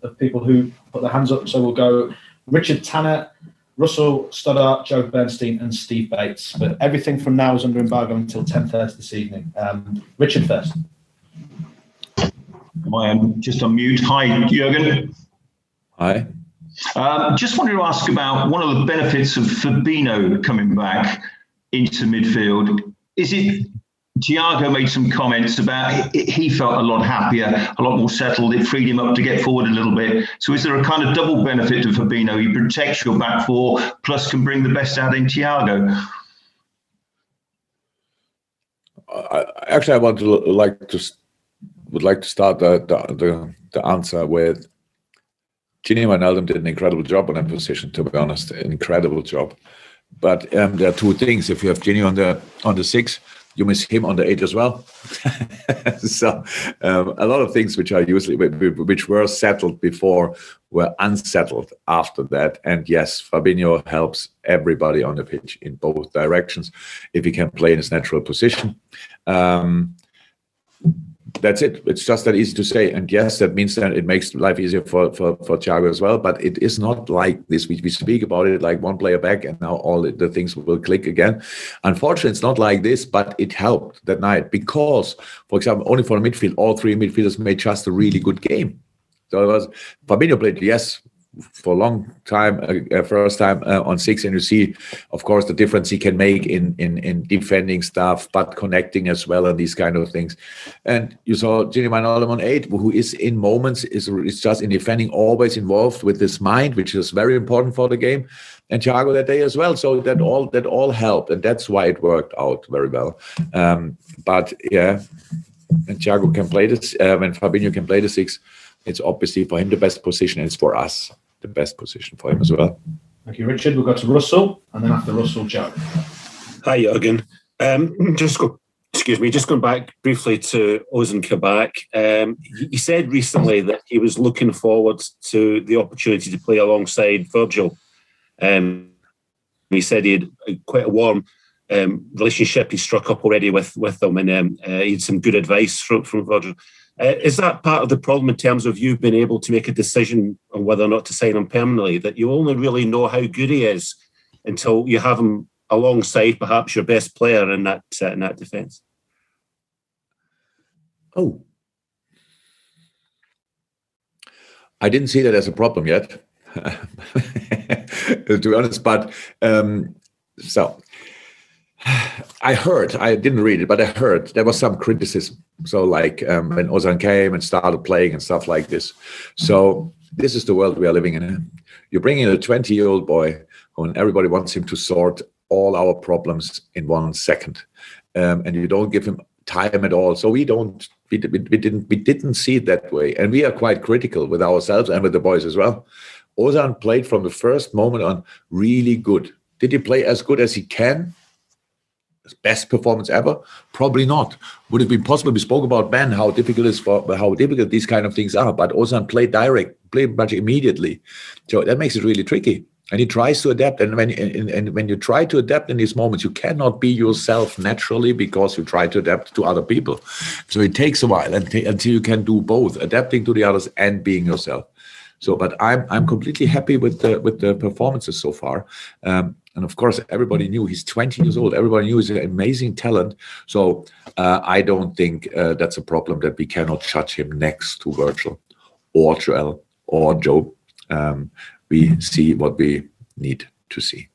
of people who put their hands up. So we'll go Richard Tanner, Russell Stoddart, Joe Bernstein, and Steve Bates. But everything from now is under embargo until 10:30 this evening. Richard first. I am just on mute. Hi, Jurgen. Hi. Just wanted to ask about one of the benefits of Fabinho coming back into midfield. Is it, Thiago made some comments about he felt a lot happier, a lot more settled. It freed him up to get forward a little bit. So is there a kind of double benefit to Fabinho? He protects your back four, plus can bring the best out in Thiago. I would like to start the answer with Gini Wijnaldum did an incredible job on that position, to be honest, an incredible job. But there are two things. If you have Gini on the 6, you miss him on the 8 as well. So a lot of things which were settled before were unsettled after that. And yes, Fabinho helps everybody on the pitch in both directions if he can play in his natural position. That's it. It's just that easy to say. And yes, that means that it makes life easier for Thiago as well. But it is not like this. We speak about it like one player back and now all the things will click again. Unfortunately, it's not like this, but it helped that night because, for example, only for the midfield, all 3 midfielders made just a really good game. So it was Fabinho played, yes, for a long time, first time on 6, and you see, of course, the difference he can make in defending stuff, but connecting as well, and these kind of things. And you saw Gini Wijnaldum on 8, who is in moments, is just in defending, always involved with his mind, which is very important for the game. And Thiago that day as well. So that all helped, and that's why it worked out very well. But yeah, and Thiago can play this, when Fabinho can play the 6, it's obviously for him the best position, and it's for us the best position for him as well. Thank you, Richard. We'll go to Russell, and then after Russell, Joe. Hi, Jurgen. Just going back briefly to Ozan Kabak. He said recently that he was looking forward to the opportunity to play alongside Virgil. He said he had quite a warm relationship he struck up already with them, and he had some good advice from Virgil. Is that part of the problem in terms of you being able to make a decision on whether or not to sign him permanently, that you only really know how good he is until you have him alongside perhaps your best player in that defence? Oh, I didn't see that as a problem yet, to be honest. But so I heard, I didn't read it, but I heard there was some criticism. So like when Ozan came and started playing and stuff like this. So this is the world we are living in. You're bringing a 20-year-old boy and everybody wants him to sort all our problems in 1 second. And you don't give him time at all. So we didn't see it that way. And we are quite critical with ourselves and with the boys as well. Ozan played from the first moment on really good. Did he play as good as he can? His best performance ever? Probably not. Would it be possible? We spoke about Ben, how difficult these kind of things are. But Ozan played much immediately. So that makes it really tricky. And he tries to adapt. And when you try to adapt in these moments, you cannot be yourself naturally because you try to adapt to other people. So it takes a while until you can do both, adapting to the others and being yourself. So, but I'm completely happy with the performances so far. And of course, everybody knew he's 20 years old. Everybody knew he's an amazing talent. So I don't think that's a problem that we cannot judge him next to Virgil or Joel or Joe. We see what we need to see.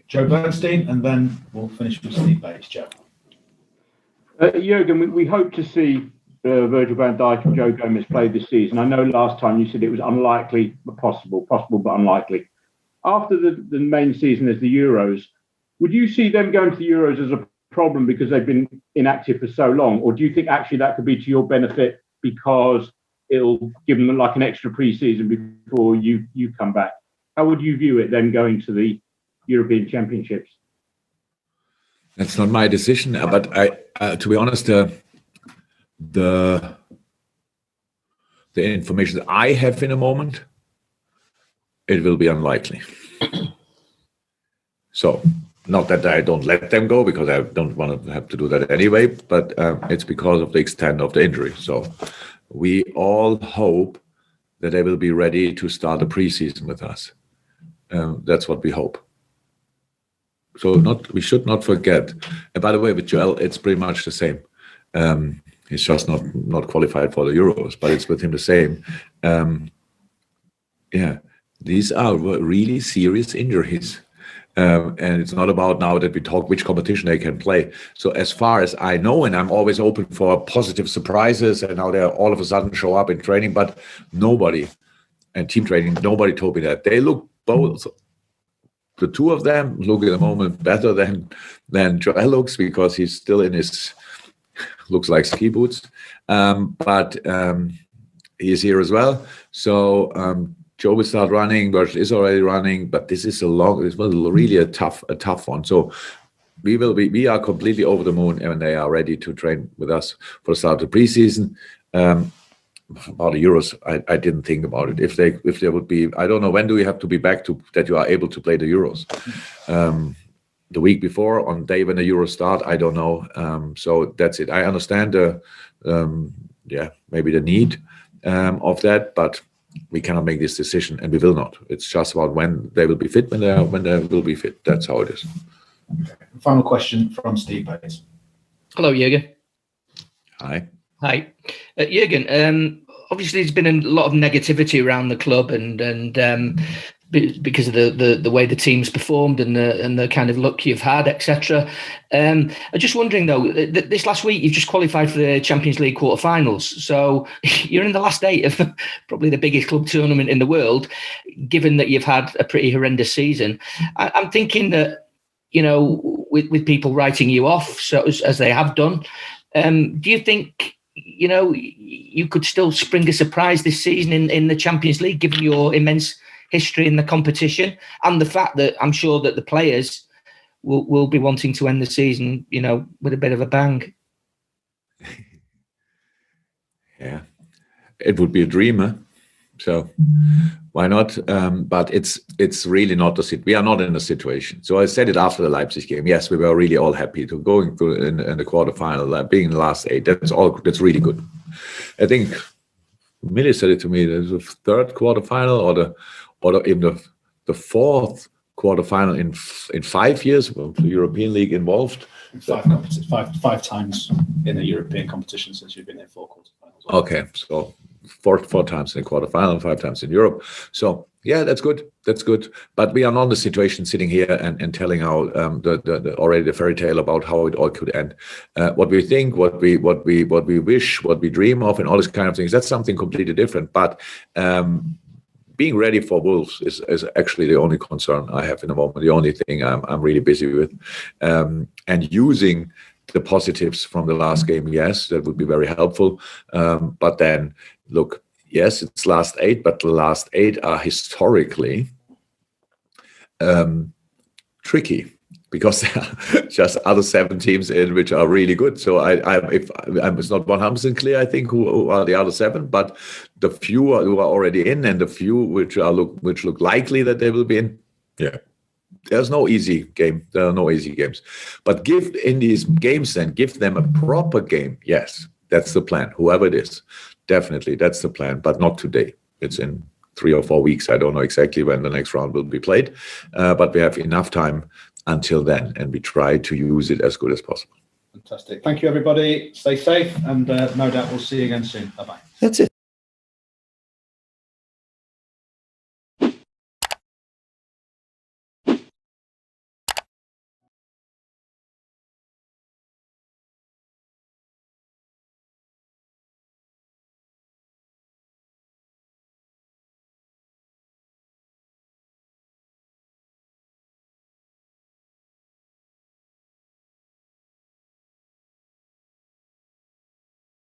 Joe Bernstein, and then we'll finish with Steve Bates. Joe. Jurgen, we hope to see Virgil van Dijk and Joe Gomez play this season. I know last time you said it was unlikely, but possible but unlikely. After the main season as the Euros, would you see them going to the Euros as a problem because they've been inactive for so long? Or do you think actually that could be to your benefit because it'll give them like an extra pre-season before you come back? How would you view it then going to the European Championships? That's not my decision, but I, to be honest, the information that I have in a moment, it will be unlikely. So, not that I don't let them go, because I don't want to have to do that anyway, but it's because of the extent of the injury. So, we all hope that they will be ready to start the preseason with us. That's what we hope. So we should not forget. And by the way, with Joel, it's pretty much the same. He's just not qualified for the Euros, but it's with him the same. These are really serious injuries. And it's not about now that we talk which competition they can play. So as far as I know, and I'm always open for positive surprises, and now they all of a sudden show up in training, but nobody, and team training, nobody told me that. They look both, the two of them look at the moment better than Joel looks, because he's still in his, looks like ski boots. But he's here as well. So Joe will start running, Virgil is already running, but this is really a tough one. So we are completely over the moon, and they are ready to train with us for the start of the preseason. About the Euros, I didn't think about it. If there would be, I don't know, when do we have to be back to that you are able to play the Euros? The week before, on day when the Euros start, I don't know. So that's it. I understand maybe the need of that, but we cannot make this decision, and we will not. It's just about when they will be fit, when they will be fit. That's how it is. Okay. Final question from Steve Bates. Hello, Jurgen. Hi. Hi, Jurgen. Obviously, there's been a lot of negativity around the club, and because of the way the team's performed and the kind of luck you've had, etc. I'm just wondering though, this last week you've just qualified for the Champions League quarterfinals, so you're in the last 8 of probably the biggest club tournament in the world. Given that you've had a pretty horrendous season, I'm thinking that, you know, with people writing you off, so as they have done, do you think, you know, you could still spring a surprise this season in the Champions League, given your immense history in the competition and the fact that I'm sure that the players will be wanting to end the season, you know, with a bit of a bang? Yeah, it would be a dream, huh? So why not? But it's really not the situation. We are not in a situation. So I said it after the Leipzig game. Yes, we were really all happy to going through in the quarterfinal, being in the last 8. That's really good. I think Millie said it to me. There's a 3rd quarterfinal or even the 4th quarterfinal in 5 years with the European League involved. 5 times in the European competition since you've been in 4 quarterfinals. Okay, so four times in the quarterfinal, 5 times in Europe. So yeah, that's good. That's good. But we are not in the situation sitting here and telling our already the fairy tale about how it all could end. What we think, what we wish, what we dream of, and all these kind of things. That's something completely different. But being ready for Wolves is actually the only concern I have in the moment. The only thing I'm really busy with, and using the positives from the last game. Yes, that would be very helpful. But then, look, yes, it's last 8, but the last 8 are historically tricky, because there are just other 7 teams in which are really good. So it's not 100% clear, I think, who are the other 7, but the few who are already in, and the few which look likely that they will be in. Yeah, there's no easy game. There are no easy games. But give in these games, then give them a proper game. Yes, that's the plan. Whoever it is, definitely that's the plan. But not today. It's in 3 or 4 weeks. I don't know exactly when the next round will be played, but we have enough time until then, and we try to use it as good as possible. Fantastic. Thank you, everybody. Stay safe, and no doubt we'll see you again soon. Bye-bye. That's it.